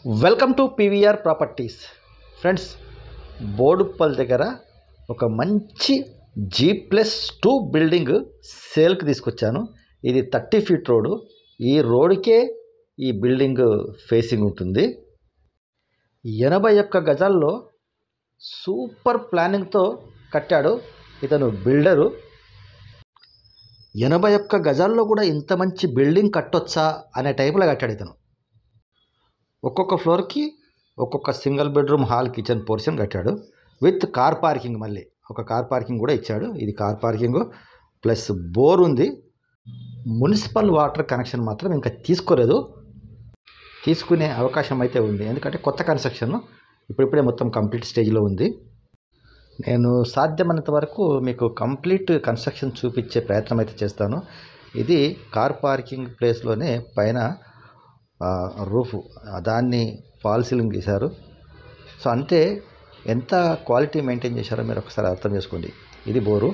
Welcome to PVR properties. Friends, Boduppal దగ్గర ఒక మంచి G+2 బిల్డింగ్ సేల్కి తీసుకొచ్చాను. ఇది 30 ఫీట్ రోడ్డు. ఈ రోడ్డుకే ఈ బిల్డింగ్ ఫేసింగ్ ఉంటుంది. 81 గజాల్లో సూపర్ ప్లానింగ్తో కట్టాడు ఇతను బిల్డరు. 81 గజాల్లో కూడా ఇంత మంచి బిల్డింగ్ కట్టొచ్చా అనే టైపులో కట్టాడు ఇతను. ఒక్కొక్క ఫ్లోర్కి ఒక్కొక్క single bedroom hall kitchen portion కట్టాడు విత్ కార్ పార్కింగ్. మళ్ళీ ఒక కార్ పార్కింగ్ కూడా ఇచ్చాడు. ఇది కార్ పార్కింగ్ ప్లస్ బోర్ ఉంది. మున్సిపల్ వాటర్ కనెక్షన్ మాత్రం ఇంకా తీసుకోలేదు. తీసుకునే అవకాశం అయితే ఉంది, ఎందుకంటే కొత్త కన్స్ట్రక్షన్ ఇప్పుడిప్పుడే మొత్తం కంప్లీట్ స్టేజ్లో ఉంది. నేను సాధ్యమైనంత వరకు మీకు కంప్లీట్ కన్స్ట్రక్షన్ చూపించే ప్రయత్నం అయితే చేస్తాను. ఇది కార్ పార్కింగ్ ప్లేస్లోనే పైన రూఫ్ దాన్ని ఫాల్ సీలింగ్ తీశారు. సో అంటే ఎంత క్వాలిటీ మెయింటైన్ చేశారో మీరు ఒకసారి అర్థం చేసుకోండి. ఇది బోరు.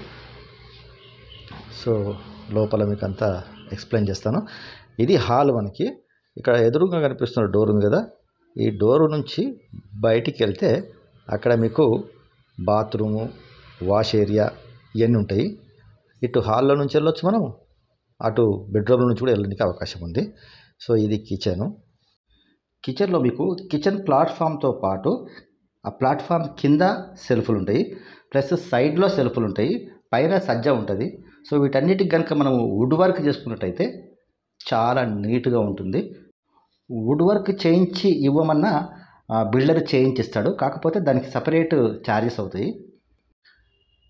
సో లోపల మీకు అంతా ఎక్స్ప్లెయిన్ చేస్తాను. ఇది హాల్. మనకి ఇక్కడ ఎదురుగా కనిపిస్తున్న డోర్ ఉంది కదా, ఈ డోరు నుంచి బయటికి వెళ్తే అక్కడ మీకు బాత్రూము, వాష్ ఏరియా ఇవన్నీ ఉంటాయి. ఇటు హాల్లో నుంచి వెళ్ళొచ్చు మనం, అటు బెడ్రూమ్ నుంచి కూడా వెళ్ళడానికి అవకాశం ఉంది. సో ఇది కిచెన్లో మీకు కిచెన్ ప్లాట్ఫామ్తో పాటు ఆ ప్లాట్ఫామ్ కింద సెల్ఫ్లు ఉంటాయి, ప్లస్ సైడ్లో సెల్ఫ్లు ఉంటాయి, పైన సజ్జ ఉంటుంది. సో వీటన్నిటికి కనుక మనం వుడ్ వర్క్ చేసుకున్నట్టయితే చాలా నీట్గా ఉంటుంది. వుడ్ వర్క్ చేయించి ఇవ్వమన్నా బిల్డర్ చేయించిస్తాడు, కాకపోతే దానికి సపరేట్ ఛార్జెస్ అవుతాయి.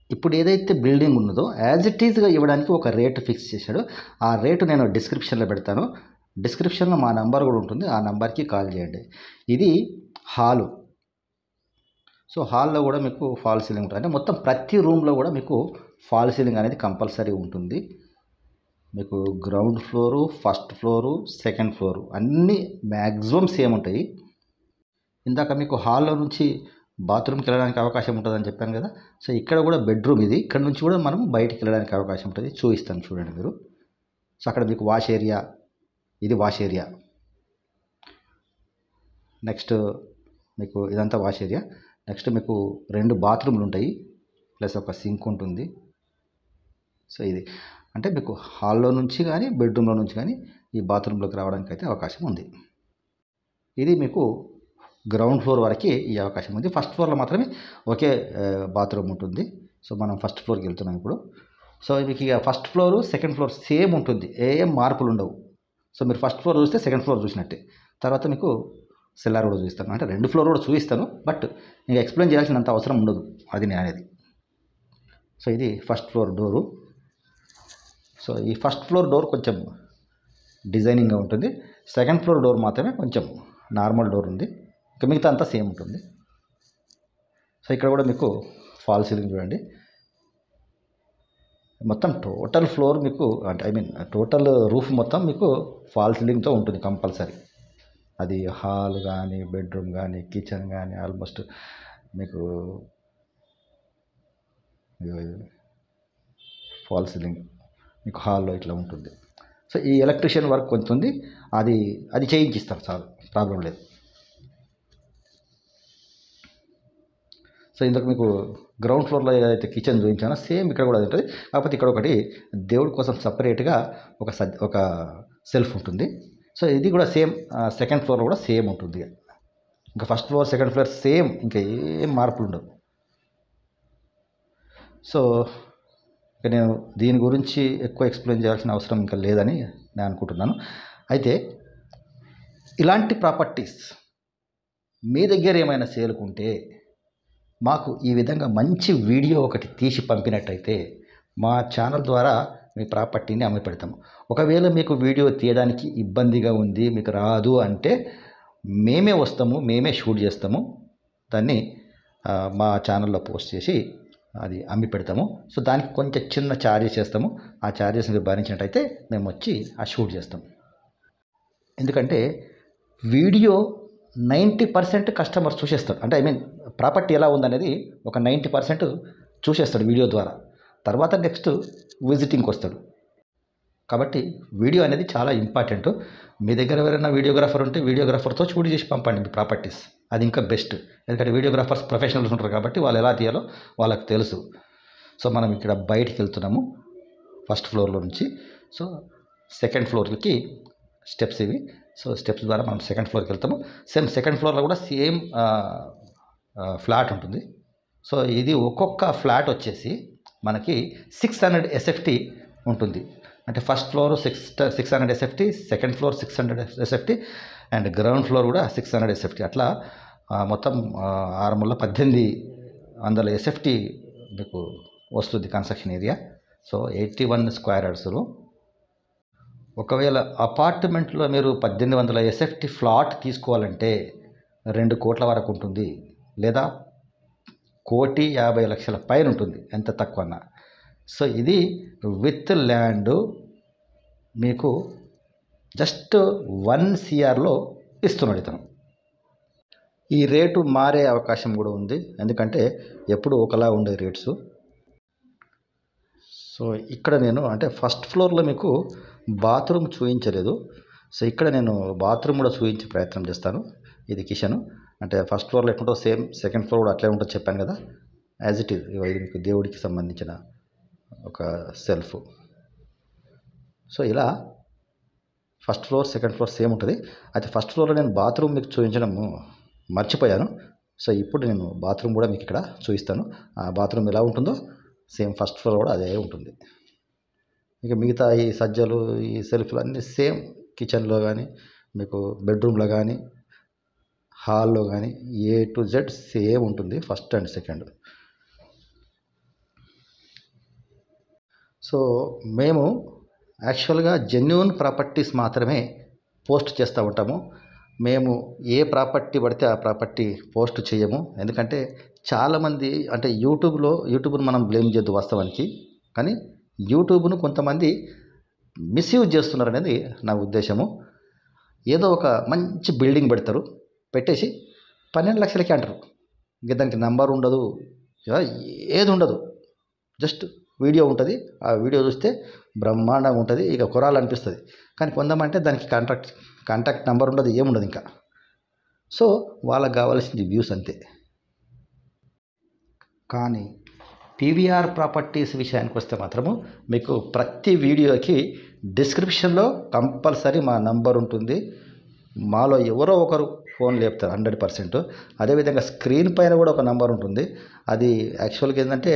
ఇప్పుడు ఏదైతే బిల్డింగ్ ఉన్నదో యాజ్ ఇట్ ఈజ్గా ఇవ్వడానికి ఒక రేటు ఫిక్స్ చేశాడు. ఆ రేటు నేను డిస్క్రిప్షన్లో పెడతాను. డిస్క్రిప్షన్లో మా నంబర్ కూడా ఉంటుంది, ఆ నంబర్కి కాల్ చేయండి. ఇది హాలు. సో హాల్లో కూడా మీకు ఫాల్ సీలింగ్ ఉంటుంది. అంటే మొత్తం ప్రతి రూమ్లో కూడా మీకు ఫాల్ సీలింగ్ అనేది కంపల్సరీ ఉంటుంది. మీకు ground floor, first floor, second floor అన్నీ మ్యాక్సిమం సేమ్ ఉంటాయి. ఇందాక మీకు హాల్లో నుంచి బాత్రూమ్కి వెళ్ళడానికి అవకాశం ఉంటుందని చెప్పాను కదా. సో ఇక్కడ కూడా బెడ్రూమ్ ఇది. ఇక్కడ నుంచి కూడా మనం బయటికి వెళ్ళడానికి అవకాశం ఉంటుంది. చూపిస్తాను చూడండి మీరు. సో అక్కడ మీకు వాష్ ఏరియా, ఇది వాష్ ఏరియా. నెక్స్ట్ మీకు ఇదంతా వాష్ ఏరియా. నెక్స్ట్ మీకు 2 బాత్రూమ్లు ఉంటాయి, ప్లస్ ఒక సింక్ ఉంటుంది. సో ఇది అంటే మీకు హాల్లో నుంచి కానీ బెడ్రూమ్లో నుంచి కానీ ఈ బాత్రూంలోకి రావడానికి అయితే అవకాశం ఉంది. ఇది మీకు గ్రౌండ్ ఫ్లోర్ వరకు ఈ అవకాశం ఉంది. ఫస్ట్ ఫ్లోర్లో మాత్రమే ఒకే బాత్రూమ్ ఉంటుంది. సో మనం ఫస్ట్ ఫ్లోర్కి వెళ్తున్నాం ఇప్పుడు. సో మీకు ఇక first floor, second floor same ఉంటుంది, ఏం మార్పులు ఉండవు. సో మీరు ఫస్ట్ ఫ్లోర్ చూస్తే సెకండ్ ఫ్లోర్ చూసినట్టే. తర్వాత మీకు సెల్లార్ కూడా చూపిస్తాను, అంటే 2 ఫ్లోర్ కూడా చూపిస్తాను, బట్ ఇంకా ఎక్స్ప్లెయిన్ చేయాల్సినంత అవసరం ఉండదు, అది నేను అనేది. సో ఇది ఫస్ట్ ఫ్లోర్ డోరు. సో ఈ ఫస్ట్ ఫ్లోర్ డోర్ కొంచెం డిజైనింగ్గా ఉంటుంది. సెకండ్ ఫ్లోర్ డోర్ మాత్రమే కొంచెం నార్మల్ డోర్ ఉంది, ఇంకా మిగతా అంతా సేమ్ ఉంటుంది. సో ఇక్కడ కూడా మీకు ఫాల్ సీలింగ్ చూడండి. మొత్తం టోటల్ ఫ్లోర్ మీకు అంటే టోటల్ రూఫ్ మొత్తం మీకు ఫాల్ సీలింగ్తో ఉంటుంది కంపల్సరీ. అది హాల్ కానీ, బెడ్రూమ్ కానీ, కిచెన్ కానీ ఆల్మోస్ట్ మీకు ఫాల్ సీలింగ్ మీకు హాల్లో ఇట్లా ఉంటుంది. సో ఈ ఎలక్ట్రీషియన్ వర్క్ కొంచెం ఉంది, అది చేయించిస్తారు, చాలు, ప్రాబ్లం లేదు. సో ఇందుకు మీకు గ్రౌండ్ ఫ్లోర్లో ఏదైతే కిచెన్ చూపించానో సేమ్ ఇక్కడ కూడా అది ఉంటుంది. కాకపోతే ఇక్కడ ఒకటి దేవుడి కోసం సపరేట్గా ఒక సెల్ఫ్ ఉంటుంది. సో ఇది కూడా సేమ్ సెకండ్ ఫ్లోర్లో కూడా సేమ్ ఉంటుంది. ఇంకా first floor, second floor same, ఇంకా ఏం మార్పులు ఉండవు. సో ఇక నేను దీని గురించి ఎక్కువ ఎక్స్ప్లెయిన్ చేయాల్సిన అవసరం ఇంకా లేదని నేను అనుకుంటున్నాను. అయితే ఇలాంటి ప్రాపర్టీస్ మీ దగ్గర ఏమైనా సేలుకుంటే మాకు ఈ విధంగా మంచి వీడియో ఒకటి తీసి పంపినట్టయితే మా ఛానల్ ద్వారా మీ ప్రాపర్టీని అమ్మి పెడతాము. ఒకవేళ మీకు వీడియో తీయడానికి ఇబ్బందిగా ఉంది, మీకు రాదు అంటే మేమే వస్తాము, మేమే షూట్ చేస్తాము, దాన్ని మా ఛానల్లో పోస్ట్ చేసి అది అమ్మి పెడతాము. సో దానికి కొంచెం చిన్న ఛార్జెస్ చేస్తాము. ఆ ఛార్జెస్ మీరు భరించినట్టయితే మేము వచ్చి ఆ షూట్ చేస్తాం. ఎందుకంటే వీడియో 90% కస్టమర్ చూసేస్తాడు. అంటే ప్రాపర్టీ ఎలా ఉందనేది ఒక 90% చూసేస్తాడు వీడియో ద్వారా. తర్వాత నెక్స్ట్ విజిటింగ్కి వస్తాడు. కాబట్టి వీడియో అనేది చాలా ఇంపార్టెంట్. మీ దగ్గర ఎవరైనా వీడియోగ్రాఫర్ ఉంటే వీడియోగ్రాఫర్తో షూట్ చేసి పంపండి మీ ప్రాపర్టీస్. అది ఇంకా బెస్ట్. ఎందుకంటే వీడియోగ్రాఫర్స్ ప్రొఫెషనల్స్ ఉంటారు కాబట్టి వాళ్ళు ఎలా తీయాలో వాళ్ళకి తెలుసు. సో మనం ఇక్కడ బయటికి వెళ్తున్నాము ఫస్ట్ ఫ్లోర్లో నుంచి. సో సెకండ్ ఫ్లోర్కి స్టెప్స్ ఇవి. సో స్టెప్స్ ద్వారా మనం సెకండ్ ఫ్లోర్కి వెళ్తాము. సేమ్ సెకండ్ ఫ్లోర్లో కూడా సేమ్ ఫ్లాట్ ఉంటుంది. సో ఇది ఒక్కొక్క ఫ్లాట్ వచ్చేసి మనకి 600 SFT ఉంటుంది. అంటే first floor 600 SFT, second floor 600 SFT and ground floor కూడా 600 SFT. అట్లా మొత్తం 1800 SFT మీకు వస్తుంది కన్స్ట్రక్షన్ ఏరియా. సో 81 స్క్వేర్ యార్డ్స్లో. ఒకవేళ అపార్ట్మెంట్లో మీరు 1800 SFT ఫ్లాట్ తీసుకోవాలంటే 2 కోట్ల వరకు ఉంటుంది, లేదా 1,50,00,000 పైన ఉంటుంది ఎంత తక్కువన్నా. సో ఇది విత్ ల్యాండ్ మీకు జస్ట్ 1 CRలో ఇస్తున్నాడు ఇతను. ఈ రేటు మారే అవకాశం కూడా ఉంది, ఎందుకంటే ఎప్పుడు ఒకలా ఉండే రేట్స్. సో ఇక్కడ నేను అంటే ఫస్ట్ ఫ్లోర్లో మీకు బాత్రూమ్ చూపించలేదు. సో ఇక్కడ నేను బాత్రూమ్ కూడా చూపించే ప్రయత్నం చేస్తాను. ఇది కిచెన్. అంటే ఫస్ట్ ఫ్లోర్లో ఎట్లుంటుందో సేమ్ సెకండ్ ఫ్లోర్ కూడా అట్లే ఉంటుందో చెప్పాను కదా, యాజ్ ఇట్ ఈజ్. ఇది మీకు దేవుడికి సంబంధించిన ఒక సెల్ఫ్. సో ఇలా first floor second floor same ఉంటుంది. అయితే ఫస్ట్ ఫ్లోర్లో నేను బాత్రూమ్ మీకు చూపించడం మర్చిపోయాను. సో ఇప్పుడు నేను బాత్రూమ్ కూడా మీకు ఇక్కడ చూపిస్తాను. ఆ బాత్రూమ్ ఎలా ఉంటుందో సేమ్ ఫస్ట్ ఫ్లోర్ కూడా అదే ఉంటుంది. ఇక మిగతా ఈ సజ్జలు ఈ సెల్ఫ్లు అన్నీ సేమ్ కిచెన్లో కానీ మీకు బెడ్రూమ్లో కానీ హాల్లో కానీ A to Z సేమ్ ఉంటుంది ఫస్ట్ అండ్ సెకండ్. సో మేము యాక్చువల్గా జెన్యూన్ ప్రాపర్టీస్ మాత్రమే పోస్ట్ చేస్తూ ఉంటాము. మేము ఏ ప్రాపర్టీ పడితే ఆ ప్రాపర్టీ పోస్ట్ చేయము. ఎందుకంటే చాలామంది అంటే యూట్యూబ్ను మనం బ్లేమ్ చేయొద్దు వాస్తవానికి, కానీ యూట్యూబ్ను కొంతమంది మిస్యూజ్ చేస్తున్నారు అనేది నా ఉద్దేశము. ఏదో ఒక మంచి బిల్డింగ్ పెడతారు, పెట్టేసి 12 లక్షలకి అంటారు. ఇంకా దానికి నంబర్ ఉండదు, ఏది ఉండదు, జస్ట్ వీడియో ఉంటుంది. ఆ వీడియో చూస్తే బ్రహ్మాండంగా ఉంటుంది, ఇక కొరాలనిపిస్తుంది. కానీ కొందామంటే దానికి కాంటాక్ట్ నెంబర్ ఉండదు, ఏముండదు ఇంకా. సో వాళ్ళకి కావాల్సింది వ్యూస్ అంతే. కానీ PVR ప్రాపర్టీస్ విషయానికి వస్తే మాత్రము మీకు ప్రతి వీడియోకి డిస్క్రిప్షన్లో కంపల్సరీ మా నంబర్ ఉంటుంది. మాలో ఎవరో ఒకరు ఫోన్ లేపుతారు 100%. అదేవిధంగా స్క్రీన్ పైన కూడా ఒక నంబర్ ఉంటుంది. అది యాక్చువల్గా ఏంటంటే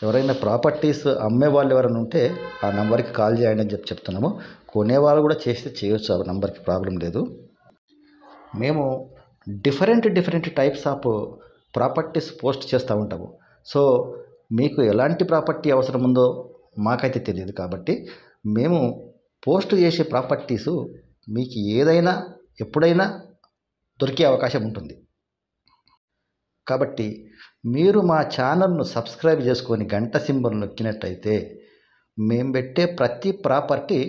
ఎవరైనా ప్రాపర్టీస్ అమ్మే వాళ్ళు ఎవరైనా ఉంటే ఆ నెంబర్కి కాల్ చేయండి అని చెప్తున్నాము. కొనేవాళ్ళు కూడా చేస్తే చేయొచ్చు, ఆ నెంబర్కి ప్రాబ్లం లేదు. మేము different types of properties post చేస్తూ ఉంటాము. సో మీకు ఎలాంటి ప్రాపర్టీ అవసరం ఉందో మాకైతే తెలియదు, కాబట్టి మేము పోస్ట్ చేసే ప్రాపర్టీసు మీకు ఏదైనా ఎప్పుడైనా దొరికే అవకాశం ఉంటుంది. కాబట్టి మీరు మా ఛానల్ను సబ్స్క్రైబ్ చేసుకొని గంట సింబల్ నొక్కినట్టయితే మేము పెట్టే ప్రతి ప్రాపర్టీ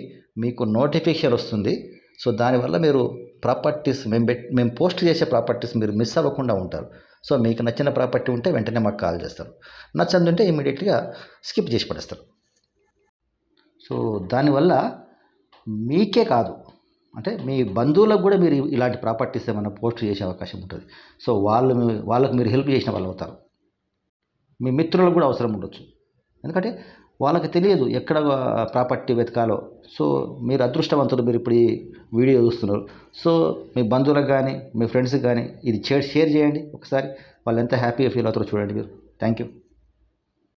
మీకు నోటిఫికేషన్ వస్తుంది. సో దానివల్ల మీరు ప్రాపర్టీస్ మేము పోస్ట్ చేసే ప్రాపర్టీస్ మీరు మిస్ అవ్వకుండా ఉంటారు. సో మీకు నచ్చిన ప్రాపర్టీ ఉంటే వెంటనే మాకు కాల్ చేస్తారు, నచ్చందుంటే ఇమీడియట్గా స్కిప్ చేసి పడేస్తారు. సో దానివల్ల మీకే కాదు, అంటే మీ బంధువులకు కూడా మీరు ఇలాంటి ప్రాపర్టీస్ ఏమైనా పోస్ట్ చేసే అవకాశం ఉంటుంది. సో వాళ్ళకు మీరు హెల్ప్ చేసిన వాళ్ళు అవుతారు. మీ మిత్రులకు కూడా అవసరం ఉండొచ్చు, ఎందుకంటే వాళ్ళకి తెలియదు ఎక్కడ ప్రాపర్టీ వెతకాలో. సో మీరు అదృష్టవంతులు, మీరు ఇప్పుడు ఈ వీడియో చూస్తున్నారు. సో మీ బంధువులకు కానీ మీ ఫ్రెండ్స్కి కానీ ఇది షేర్ చేయండి ఒకసారి. వాళ్ళు ఎంత హ్యాపీగా ఫీల్ అవుతారో చూడండి మీరు. Thank you.